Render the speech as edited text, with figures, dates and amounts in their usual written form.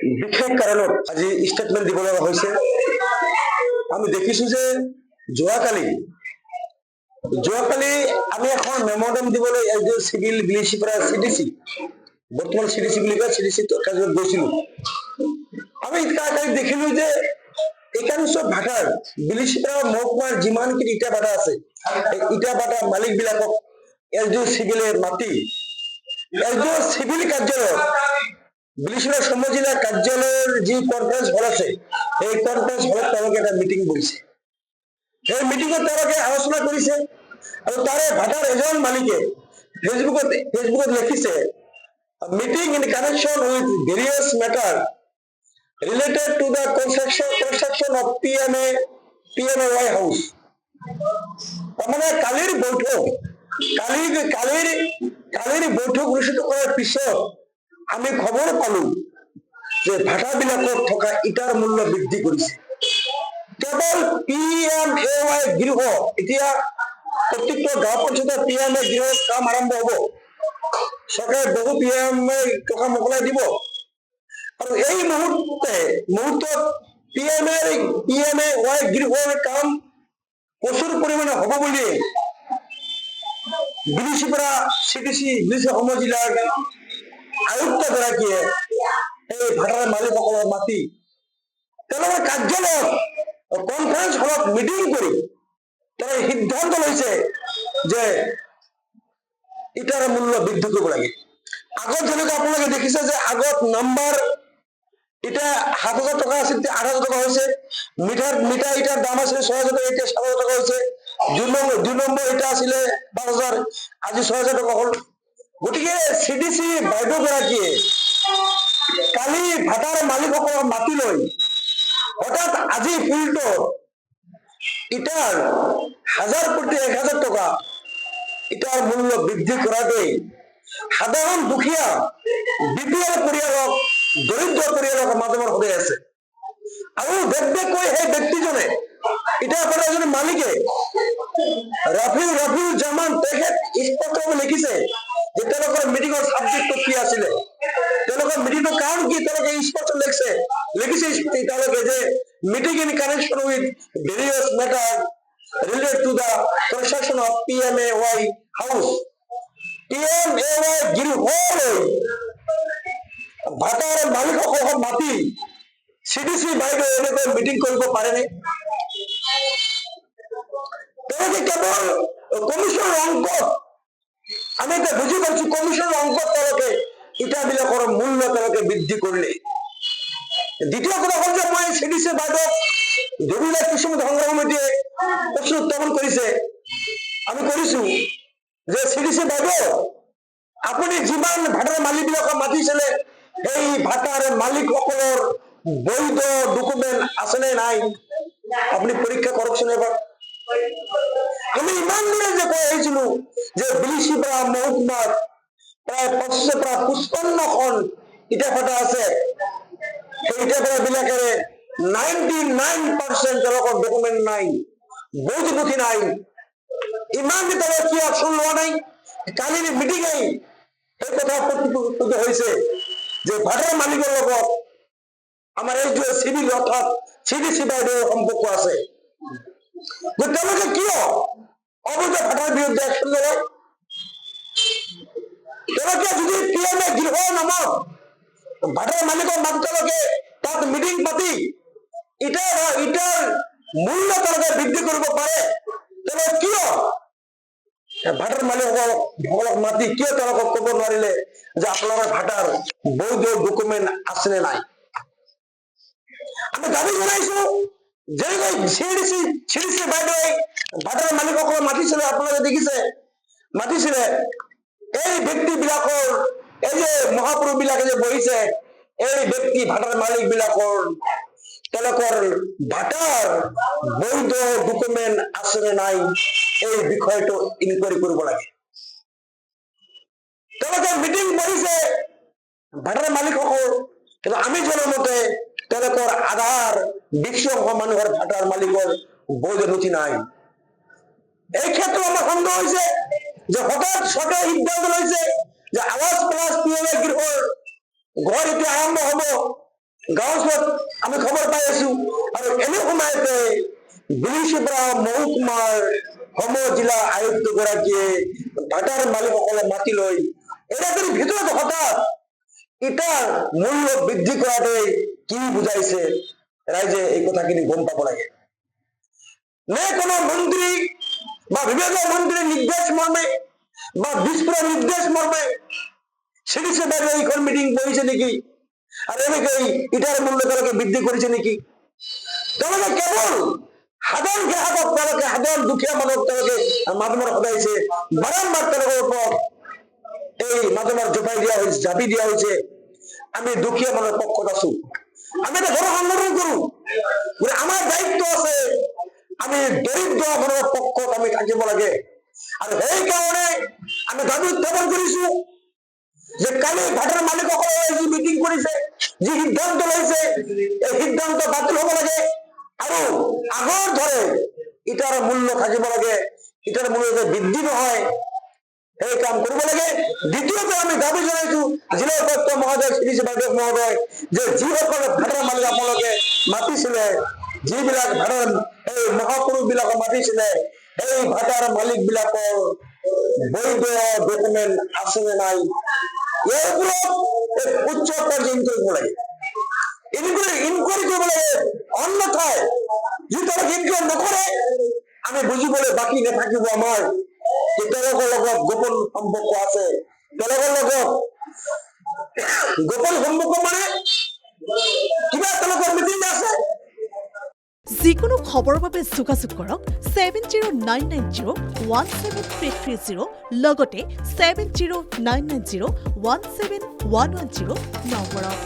বিশেষ কাৰণত আজি ষ্টেটমেণ্ট দিব লগা হৈছে। আমি দেখিছো যে যোৱাকালি আমি এখন মেমৰেণ্ডাম দিবলৈ এজন চিভিল বিলিচিৰ পৰা চিডিচি, বৰ্তমান চিডিচি বুলি কয়, চিডিচি কাৰ্যালয়ত গৈছিলো। আমি দেখিলো যে একাংশ ভাটাৰ বিলিচিৰ পৰা মহকুমাৰ যিমানখিনি ইটা ভাটা আছে, ইটা ভাটা মালিক বিলাকক এছডিও চিভিলে মাতি এছডিও চিভিল কাৰ্যালয়ত বিলিচিৰা সমজিলা কাৰ্যালয়ৰ যি কনফাৰেন্স হল আছে, এই কনফাৰেন্স হলত তেওঁলোকে এটা মিটিং বহিছে। এই মিটিঙত তেওঁলোকে আলোচনা কৰিছে আৰু তাৰে ভাটাৰ এজন মালিকে ফেচবুকত লিখিছে, meeting in connection with various matter related to the construction of PMAY house. মানে কালিৰ বৈঠক অনুষ্ঠিত কৰাৰ পিছত আমি খবৰ পালো যে ভাটাবিলাকত থকা ইটাৰ মূল্য বৃদ্ধি কৰিছে। কেৱল PMAY গৃহ, এতিয়া প্ৰত্যেকটো গাঁও পঞ্চায়তৰ PMAY গৃহৰ কাম আৰম্ভ হব, চৰকাৰে বহু PMAY টকা মোকলাই দিব আৰু এই মুহূৰ্তত PMAY গৃহৰ কাম প্ৰচুৰ পৰিমাণে হব বুলি বিলিচিৰ পৰা চিডিচি বিলিচি সমজিলাৰ আয়ুক্তগৰাকীয়ে এই ভাটাৰ মালিকসকলক মাতি তেওঁলোকৰ কাৰ্যালয়ত কনফাৰেন্স হলত মিটিং কৰি তেওঁলোকে সিদ্ধান্ত লৈছে যে ইটাৰ মূল্য বৃদ্ধি কৰিব লাগে। আগত যেনেকৈ আপোনালোকে দেখিছে যে আগত নাম্বাৰ ইটা 7,000 টকা আছিল, 8,000 টকা হৈছে। মিঠা ইটাৰ দাম আছিল 6,000 টকা, এতিয়া 7,000 টকা হৈছে। 2 নম্বৰ ইটা আছিলে 5,000, আজি 6,000 টকা হল। গতিকে চিডিচি বাইদেউ গৰাকীয়ে কালি ভাটাৰ মালিকসকলক মাতি লৈ হঠাৎ আজি ফিল্ডত ইটাৰ 1000 প্ৰতি 1,000 টকা ইটাৰ মূল্য বৃদ্ধি কৰাটোৱেই সাধাৰণ দুখীয়া BPL পৰিয়ালক, দৰিদ্ৰ পৰিয়ালক মাধ্যমৰ হৈ আছে। আৰু বেগকৈ সেই ব্যক্তিজনে ইটা ভাটাৰ এজন মালিকে ৰাফিউল জামান তেখেত স্পষ্টভাৱে লিখিছে যে তেওঁলোকৰ মিটিঙৰ ছাবজেক্টটো কি আছিলে, তেওঁলোকৰ মিটিংটো কাম কি, তেওঁলোকে স্পষ্ট লিখিছে তেওঁলোকে যে meeting in connection with various matter related to the construction of PMAY house. PMAY গৃহলৈ ভাটাৰ মালিকসকলক মাতি চিডিচি বাইদেউ এনেকৈ মিটিং কৰিব পাৰেনে? তেওঁলোকে কেৱল কমিশ্যনৰ অংকত, আমি এতিয়া বুজি পাইছো কমিশ্যনৰ অংকত তেওঁলোকে ইটাবিলাকৰ মূল্য তেওঁলোকে বৃদ্ধি কৰিলে। দ্বিতীয় কথা হল যে মই চিডিচি বাইদেউক জুবিলা কিছুমান সংগ্ৰহ সমিতিয়ে প্ৰশ্ন উত্থাপন কৰিছে, আমি কৰিছো যে চিডিচি বাইদেউ আপুনি যিমান ভাটাৰ মালিকবিলাকক মাতিছিলে সেই ভাটাৰ মালিকসকলৰ বৈধ ডকুমেণ্ট আছেনে নাই আপুনি পৰীক্ষা কৰকচোন এবাৰ। আমি ইমান দিনে যে কৈ আহিছিলো যে বিলিচিৰ পৰা মহকুমাত প্ৰায় 25 পৰা 55খন ইটা ভাটা আছে, সেই ইটা ভাটা বিলাকেৰে 99% তেওঁলোকৰ ডকুমেণ্ট নাই, বৈধ নথি নাই। ইমান দিন তেওঁলোকে কি একশ্যন লোৱা নাই? কালিৰ মিটিঙেই এই কথা প্ৰতিফলিত হৈছে যে ভাটাৰ মালিকৰ লগত আমাৰ এই চিভিল অৰ্থাৎ চিডিচি বাইদেউৰ সম্পৰ্ক আছে। যে তেওঁলোকে কিয় অবৈধ ভাটাৰ বিৰুদ্ধে একশ্যন নলয়? তেওঁলোকে যদি PMAY গৃহৰ নামত ভাটাৰ মালিকৰ মাতি তেওঁলোকে তাত মিটিং পাতি ইটাৰ মূল্য তেওঁলোকে বৃদ্ধি কৰিব পাৰে, তেওঁলোকে কিয় ভাটাৰ মালিকসকলক মাতি কিয় তেওঁলোকক কব নোৱাৰিলে যে আপোনালোকৰ ভাটাৰ বৈধ ডকুমেণ্ট আছে নে নাই? আমি দাবী জনাইছো যেনেকৈ চিডিচি বাইদেৱে ভাটাৰ মালিকসকলক মাতিছিলে, আপোনালোকে দেখিছে মাতিছিলে, এই ব্যক্তিবিলাকৰ এই যে মহাপুৰুষ বিলাকে যে বহিছে, এই ব্যক্তি ভাটাৰ মালিক বিলাকৰ তেওঁলোকৰ ভাটাৰ বৈধ ডকুমেণ্ট আছে নে নাই এই বিষয়টো ইনকুৱাৰী কৰিব লাগে। তেওঁলোকে মিটিং বহিছে ভাটাৰ মালিকসকল, কিন্তু আমি জনামতে তেওঁলোকৰ আধাৰ 20% মানুহৰ ভাটাৰ মালিকৰ বৈধ নথি নাই। এই ক্ষেত্ৰত আমাৰ সন্দেহ হৈছে যে হঠাৎ চৰকাৰে সিদ্ধান্ত লৈছে যে আৱাজ প্লাছ PMAY গৃহৰ ঘৰ এতিয়া আৰম্ভ হব, গাঁও অঞ্চলত আমি খবৰ পাই আছো আৰু এনে সময়তে বিলিচিপৰা মহকুমাৰ জিলা আয়ুক্ত গৰাকীয়ে ভাটাৰ মালিকসকলে মাতি লৈ এৰাতিৰ ভিতৰত হঠাৎ ইটাৰ মূল্য বৃদ্ধি কৰাটোৱে কি বুজাইছে ৰাইজে এই কথাখিনি গম পাব লাগে নে কোনো মন্ত্রী বা বিভাগীয় মন্ত্রীর নির্দেশ মর্মে বা বিস্ফোরণ নির্দেশ মর্মে সিডিসি বাইরে এইখন মিটিং বহিছে নেকি আর এনেকেই ইটার মূল্য তেওঁলোকে বৃদ্ধি করেছে নেকি তেওঁলোকে কেৱল সাধাৰণ গ্ৰাহকক তেওঁলোকে সাধাৰণ দুখীয়া মানুহক তেওঁলোকে মাধ্যমৰ সদাইছে বাৰম্বাৰ তেওঁলোকৰ ওপৰত এই মাধ্যমৰ জোপাই দিয়া হৈছে জাপি দিয়া হৈছে আমি দুখীয়া মানুহৰ পক্ষত আছো আমি এটা ঘৰ সংগঠন কৰো আমাৰ দায়িত্ব আছে আমি দৰিদ্ৰ মানুহৰ পক্ষত আমি থাকিব লাগে আৰু সেইকাৰণে আমি দাবী উত্থাপন কৰিছো যে কালি ভাটাৰ মালিকসকলে যি মিটিং কৰিছে যি সিদ্ধান্ত লৈছে এই সিদ্ধান্ত বাতিল হ'ব লাগে আৰু আগৰ ধৰে ইটাৰ মূল্য থাকিব লাগে ইটাৰ মূল্য যে বৃদ্ধি নহয় এই কাম কৰিব লাগে দ্বিতীয়তে আমি দাবী জনাইছো জিলা উপায়ুক্ত মহোদয় শ্ৰী বাইদেউ মহোদয় যে যিসকলে ভাটাৰ মালিক আপোনালোকে মাতিছিলে যিবিলাক ভাটাৰ এই মহাপুৰুষ বিলাকক মাতিছিলে এই ভাটাৰ মালিক বিলাকৰ বৈধ ডকুমেণ্ট আছে নে নাই ইয়াৰ ওপৰত উচ্চ পৰ্যায়ৰ ইনকুৱাৰী কৰিব লাগে ইনকুৱাৰী কৰিব লাগে অন্যথায় যদি তেওঁলোকে ইনকুৱাৰী নকৰে আমি বুজিবলৈ বাকী নাথাকিব আমাৰ যে তেওঁলোকৰ লগত গোপন সম্পৰ্ক আছে তেওঁলোকৰ লগত গোপন সম্পৰ্ক মানে কিবা তেওঁলোকৰ মিটিং আছে যিকোনো খবৰৰ বাবে যোগাযোগ কৰক 7099017330 লগতে 7099017110 নম্বৰত।